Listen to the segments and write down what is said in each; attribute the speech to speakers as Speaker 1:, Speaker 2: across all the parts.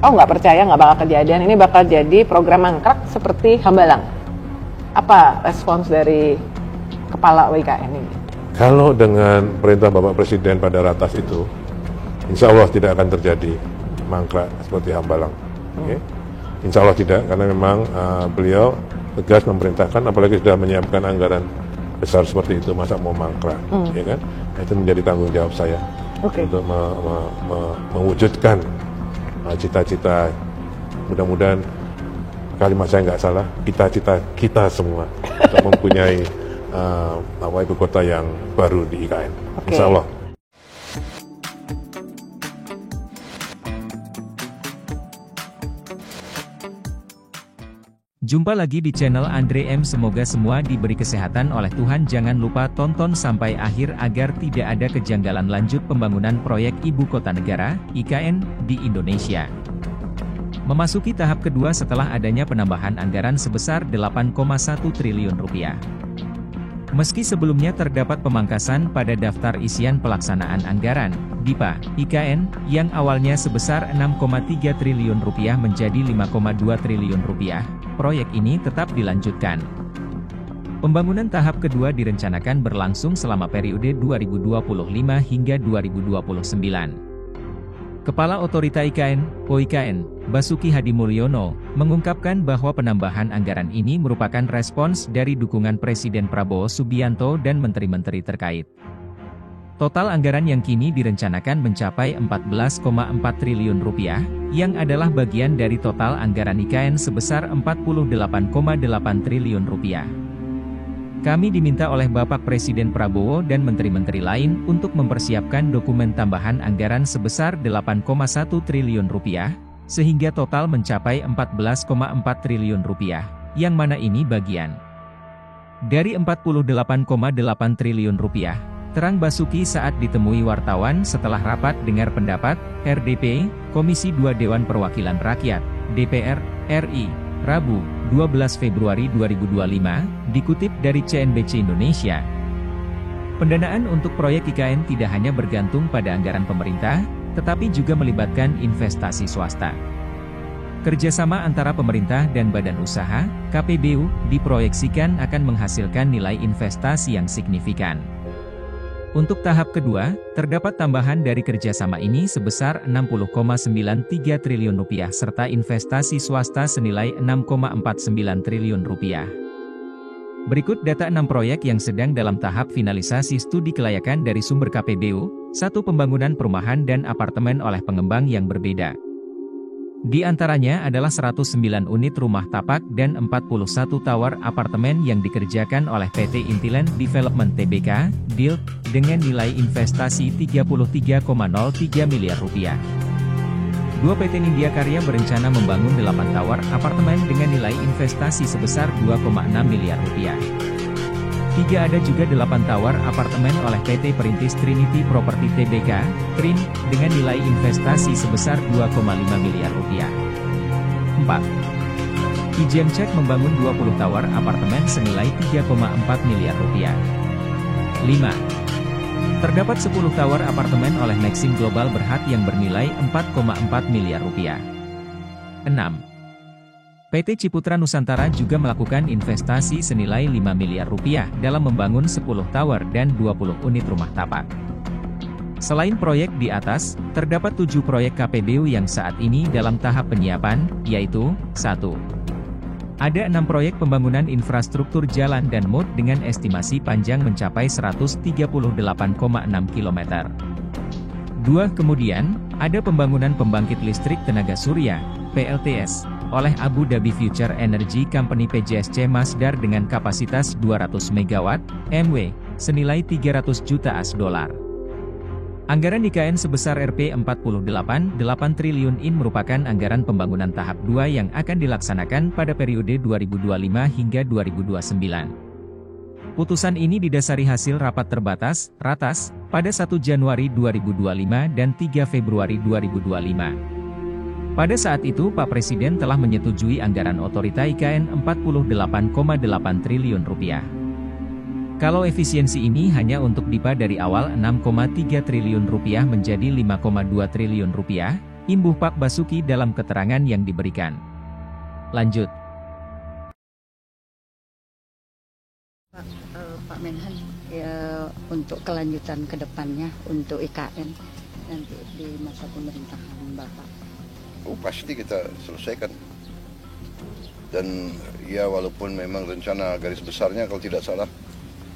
Speaker 1: oh nggak percaya, nggak bakal kejadian, ini bakal jadi program mangkrak seperti Hambalang. Apa respons dari Kepala WIKN ini?
Speaker 2: Kalau dengan perintah Bapak Presiden pada ratas itu, insya Allah tidak akan terjadi mangkrak seperti Hambalang. Okay? Insya Allah tidak, karena memang beliau tegas memerintahkan, apalagi sudah menyiapkan anggaran besar seperti itu, masa mau mangkrak, ya kan? Itu menjadi tanggung jawab saya untuk mewujudkan cita-cita. Mudah-mudahan kalimat saya nggak salah, cita-cita kita semua untuk mempunyai ibu kota yang baru di IKN. Insya Allah.
Speaker 3: Jumpa lagi di channel Andre M. Semoga semua diberi kesehatan oleh Tuhan. Jangan lupa tonton sampai akhir agar tidak ada kejanggalan lanjut pembangunan proyek Ibu Kota Negara, IKN, di Indonesia. Memasuki tahap kedua setelah adanya penambahan anggaran sebesar 8,1 triliun rupiah. Meski sebelumnya terdapat pemangkasan pada daftar isian pelaksanaan anggaran, DIPA, IKN, yang awalnya sebesar 6,3 triliun rupiah menjadi 5,2 triliun rupiah, proyek ini tetap dilanjutkan. Pembangunan tahap kedua direncanakan berlangsung selama periode 2025 hingga 2029. Kepala Otorita IKN, OIKN, Basuki Hadimulyono, mengungkapkan bahwa penambahan anggaran ini merupakan respons dari dukungan Presiden Prabowo Subianto dan menteri-menteri terkait. Total anggaran yang kini direncanakan mencapai 14,4 triliun rupiah, yang adalah bagian dari total anggaran IKN sebesar 48,8 triliun rupiah. Kami diminta oleh Bapak Presiden Prabowo dan menteri-menteri lain untuk mempersiapkan dokumen tambahan anggaran sebesar 8,1 triliun rupiah, sehingga total mencapai 14,4 triliun rupiah, yang mana ini bagian dari 48,8 triliun rupiah, terang Basuki saat ditemui wartawan setelah rapat dengar pendapat, RDP, Komisi 2 Dewan Perwakilan Rakyat, DPR, RI, Rabu, 12 Februari 2025, dikutip dari CNBC Indonesia. Pendanaan untuk proyek IKN tidak hanya bergantung pada anggaran pemerintah, tetapi juga melibatkan investasi swasta. Kerjasama antara pemerintah dan badan usaha, KPBU, diproyeksikan akan menghasilkan nilai investasi yang signifikan. Untuk tahap kedua, terdapat tambahan dari kerjasama ini sebesar 60,93 triliun rupiah serta investasi swasta senilai 6,49 triliun rupiah. Berikut data 6 proyek yang sedang dalam tahap finalisasi studi kelayakan dari sumber KPBU, 1 pembangunan perumahan dan apartemen oleh pengembang yang berbeda. Di antaranya adalah 109 unit rumah tapak dan 41 tower apartemen yang dikerjakan oleh PT Intiland Development Tbk, DILT, dengan nilai investasi 33,03 miliar rupiah. 2 PT Nindya Karya berencana membangun 8 tower apartemen dengan nilai investasi sebesar 2,6 miliar rupiah. 3 ada juga 8 tower apartemen oleh PT Perintis Trinity Property Tbk, TRIN, dengan nilai investasi sebesar 2,5 miliar rupiah. 4. Ijemcek membangun 20 tower apartemen senilai 3,4 miliar rupiah. 5. Terdapat 10 tower apartemen oleh Maxim Global Berhad yang bernilai 4,4 miliar rupiah. 6. PT Ciputra Nusantara juga melakukan investasi senilai 5 miliar rupiah dalam membangun 10 tower dan 20 unit rumah tapak. Selain proyek di atas, terdapat 7 proyek KPBU yang saat ini dalam tahap penyiapan, yaitu 1. Ada 6 proyek pembangunan infrastruktur jalan dan MUD dengan estimasi panjang mencapai 138,6 km. 2. Kemudian, ada pembangunan pembangkit listrik tenaga surya, PLTS, oleh Abu Dhabi Future Energy Company PJSC Masdar dengan kapasitas 200 MW, MW, senilai 300 juta AS$. Anggaran IKN sebesar Rp48,8 triliun merupakan anggaran pembangunan tahap 2 yang akan dilaksanakan pada periode 2025 hingga 2029. Putusan ini didasari hasil rapat terbatas, ratas, pada 1 Januari 2025 dan 3 Februari 2025. Pada saat itu Pak Presiden telah menyetujui anggaran otorita IKN Rp48,8 triliun. Kalau efisiensi ini hanya untuk DIPA dari awal Rp6,3 triliun menjadi Rp5,2 triliun, imbuh Pak Basuki dalam keterangan yang diberikan. Lanjut.
Speaker 4: Pak Menhan, ya, untuk kelanjutan ke depannya untuk IKN nanti di masa pemerintahan Bapak.
Speaker 5: Pasti kita selesaikan. Dan ya walaupun memang rencana garis besarnya kalau tidak salah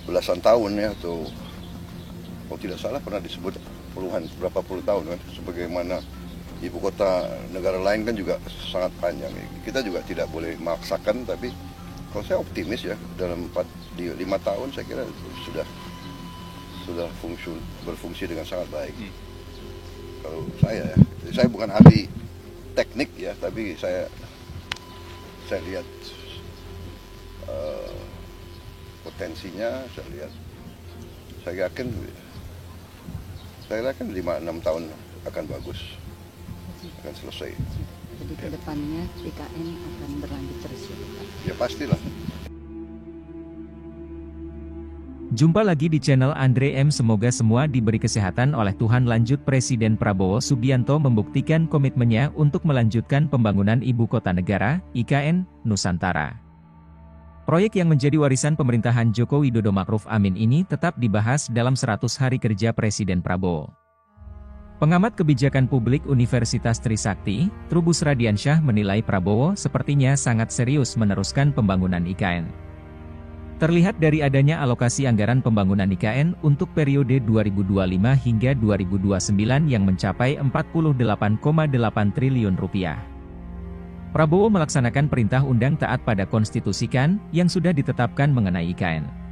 Speaker 5: belasan tahun ya, atau kalau tidak salah pernah disebut berapa puluh tahun kan, sebagaimana ibu kota negara lain kan juga sangat panjang. Kita juga tidak boleh memaksakan, tapi kalau saya optimis ya dalam 5 tahun saya kira sudah berfungsi dengan sangat baik. Kalau saya bukan ahli teknik ya, tapi saya lihat potensinya, saya yakin 5-6 tahun akan bagus, akan selesai.
Speaker 4: Jadi ke depannya IKN akan berlanjut terus ya Pak?
Speaker 5: Ya pastilah.
Speaker 3: Jumpa lagi di channel Andre M. Semoga semua diberi kesehatan oleh Tuhan. Lanjut. Presiden Prabowo Subianto membuktikan komitmennya untuk melanjutkan pembangunan Ibu Kota Negara, IKN, Nusantara. Proyek yang menjadi warisan pemerintahan Joko Widodo Ma'ruf Amin ini tetap dibahas dalam 100 hari kerja Presiden Prabowo. Pengamat kebijakan publik Universitas Trisakti, Trubus Radiansyah menilai Prabowo sepertinya sangat serius meneruskan pembangunan IKN. Terlihat dari adanya alokasi anggaran pembangunan IKN untuk periode 2025 hingga 2029 yang mencapai 48,8 triliun rupiah. Prabowo melaksanakan perintah undang taat pada konstitusi kan, yang sudah ditetapkan mengenai IKN.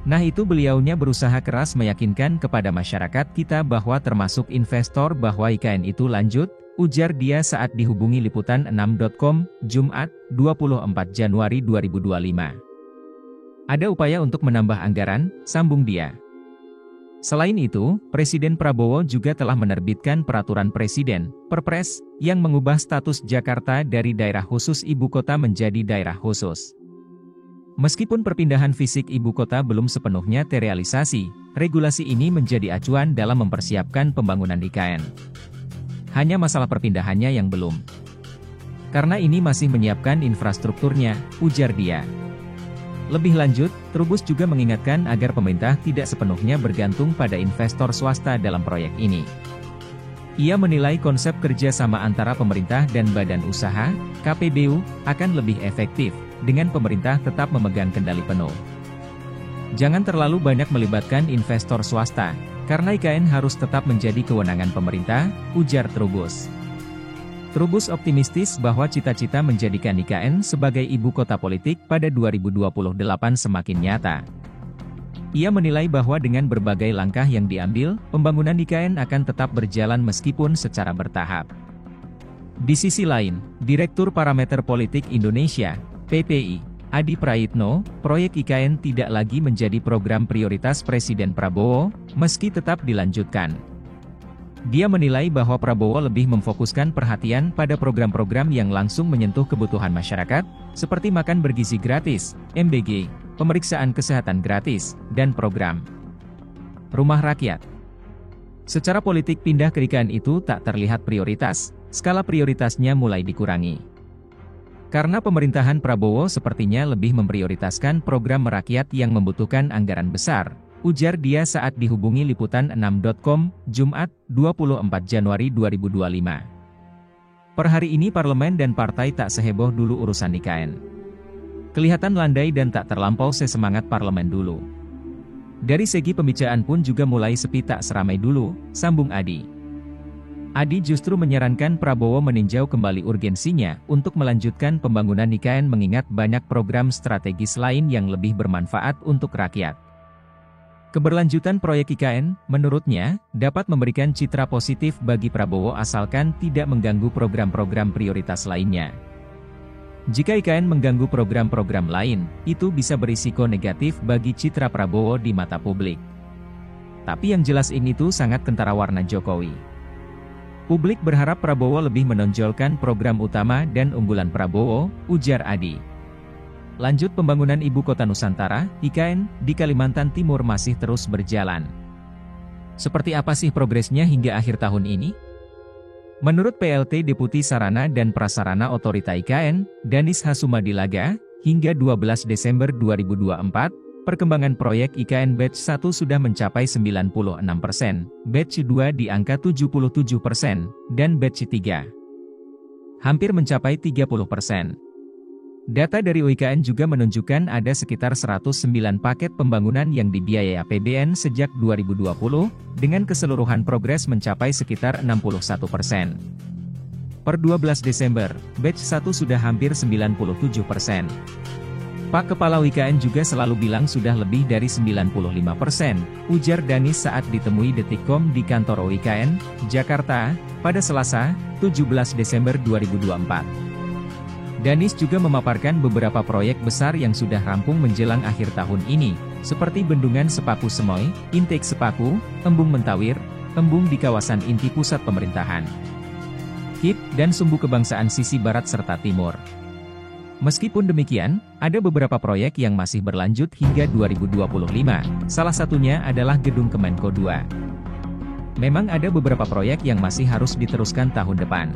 Speaker 3: Nah itu beliaunya berusaha keras meyakinkan kepada masyarakat kita bahwa termasuk investor bahwa IKN itu lanjut, ujar dia saat dihubungi liputan6.com, Jumat, 24 Januari 2025. Ada upaya untuk menambah anggaran, sambung dia. Selain itu, Presiden Prabowo juga telah menerbitkan Peraturan Presiden, Perpres, yang mengubah status Jakarta dari daerah khusus ibu kota menjadi daerah khusus. Meskipun perpindahan fisik ibu kota belum sepenuhnya terrealisasi, regulasi ini menjadi acuan dalam mempersiapkan pembangunan IKN. Hanya masalah perpindahannya yang belum. Karena ini masih menyiapkan infrastrukturnya, ujar dia. Lebih lanjut, Trubus juga mengingatkan agar pemerintah tidak sepenuhnya bergantung pada investor swasta dalam proyek ini. Ia menilai konsep kerjasama antara pemerintah dan badan usaha, KPBU, akan lebih efektif, dengan pemerintah tetap memegang kendali penuh. Jangan terlalu banyak melibatkan investor swasta, karena IKN harus tetap menjadi kewenangan pemerintah, ujar Trubus. Trubus optimistis bahwa cita-cita menjadikan IKN sebagai ibu kota politik pada 2028 semakin nyata. Ia menilai bahwa dengan berbagai langkah yang diambil, pembangunan IKN akan tetap berjalan meskipun secara bertahap. Di sisi lain, Direktur Parameter Politik Indonesia, PPI, Adi Praitno, proyek IKN tidak lagi menjadi program prioritas Presiden Prabowo, meski tetap dilanjutkan. Dia menilai bahwa Prabowo lebih memfokuskan perhatian pada program-program yang langsung menyentuh kebutuhan masyarakat, seperti makan bergizi gratis, MBG, pemeriksaan kesehatan gratis, dan program rumah rakyat. Secara politik pindah ke IKN itu tak terlihat prioritas, skala prioritasnya mulai dikurangi. Karena pemerintahan Prabowo sepertinya lebih memprioritaskan program merakyat yang membutuhkan anggaran besar, ujar dia saat dihubungi liputan6.com, Jumat, 24 Januari 2025. Per hari ini parlemen dan partai tak seheboh dulu urusan IKN. Kelihatan landai dan tak terlampau sesemangat parlemen dulu. Dari segi pembicaraan pun juga mulai sepi tak seramai dulu, sambung Adi. Adi justru menyarankan Prabowo meninjau kembali urgensinya untuk melanjutkan pembangunan IKN mengingat banyak program strategis lain yang lebih bermanfaat untuk rakyat. Keberlanjutan proyek IKN, menurutnya, dapat memberikan citra positif bagi Prabowo asalkan tidak mengganggu program-program prioritas lainnya. Jika IKN mengganggu program-program lain, itu bisa berisiko negatif bagi citra Prabowo di mata publik. Tapi yang jelas ini tuh sangat kentara warna Jokowi. Publik berharap Prabowo lebih menonjolkan program utama dan unggulan Prabowo, ujar Adi. Lanjut pembangunan Ibu Kota Nusantara, IKN, di Kalimantan Timur masih terus berjalan. Seperti apa sih progresnya hingga akhir tahun ini? Menurut PLT Deputi Sarana dan Prasarana Otorita IKN, Danis Hasumadilaga, hingga 12 Desember 2024, perkembangan proyek IKN Batch 1 sudah mencapai 96%, Batch 2 di angka 77%, dan Batch 3 hampir mencapai 30%. Data dari UIKN juga menunjukkan ada sekitar 109 paket pembangunan yang dibiayai APBN sejak 2020, dengan keseluruhan progres mencapai sekitar 61%. Per 12 Desember, Batch 1 sudah hampir 97%. Pak Kepala UIKN juga selalu bilang sudah lebih dari 95%, ujar Danis saat ditemui Detikcom di kantor UIKN, Jakarta, pada Selasa, 17 Desember 2024. Danis juga memaparkan beberapa proyek besar yang sudah rampung menjelang akhir tahun ini, seperti Bendungan Sepaku Semoy, Intake Sepaku, Embung Mentawir, embung di kawasan inti pusat pemerintahan, KIP, dan Sumbu Kebangsaan sisi barat serta timur. Meskipun demikian, ada beberapa proyek yang masih berlanjut hingga 2025, salah satunya adalah Gedung Kemenko 2. Memang ada beberapa proyek yang masih harus diteruskan tahun depan.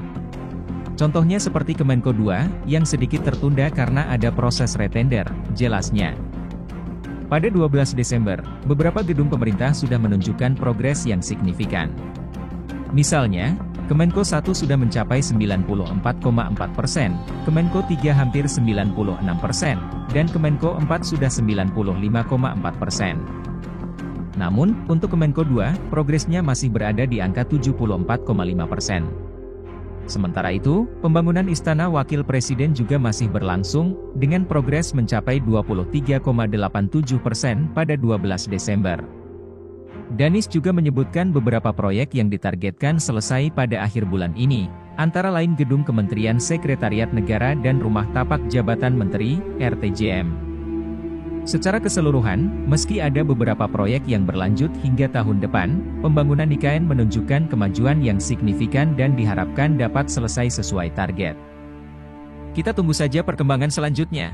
Speaker 3: Contohnya seperti Kemenko 2, yang sedikit tertunda karena ada proses retender, jelasnya. Pada 12 Desember, beberapa gedung pemerintah sudah menunjukkan progres yang signifikan. Misalnya, Kemenko 1 sudah mencapai 94,4%, Kemenko 3 hampir 96%, dan Kemenko 4 sudah 95,4%. Namun, untuk Kemenko 2, progresnya masih berada di angka 74,5%. Sementara itu, pembangunan Istana Wakil Presiden juga masih berlangsung, dengan progres mencapai 23,87% pada 12 Desember. Danis juga menyebutkan beberapa proyek yang ditargetkan selesai pada akhir bulan ini, antara lain Gedung Kementerian Sekretariat Negara dan Rumah Tapak Jabatan Menteri, RTJM. Secara keseluruhan, meski ada beberapa proyek yang berlanjut hingga tahun depan, pembangunan IKN menunjukkan kemajuan yang signifikan dan diharapkan dapat selesai sesuai target. Kita tunggu saja perkembangan selanjutnya.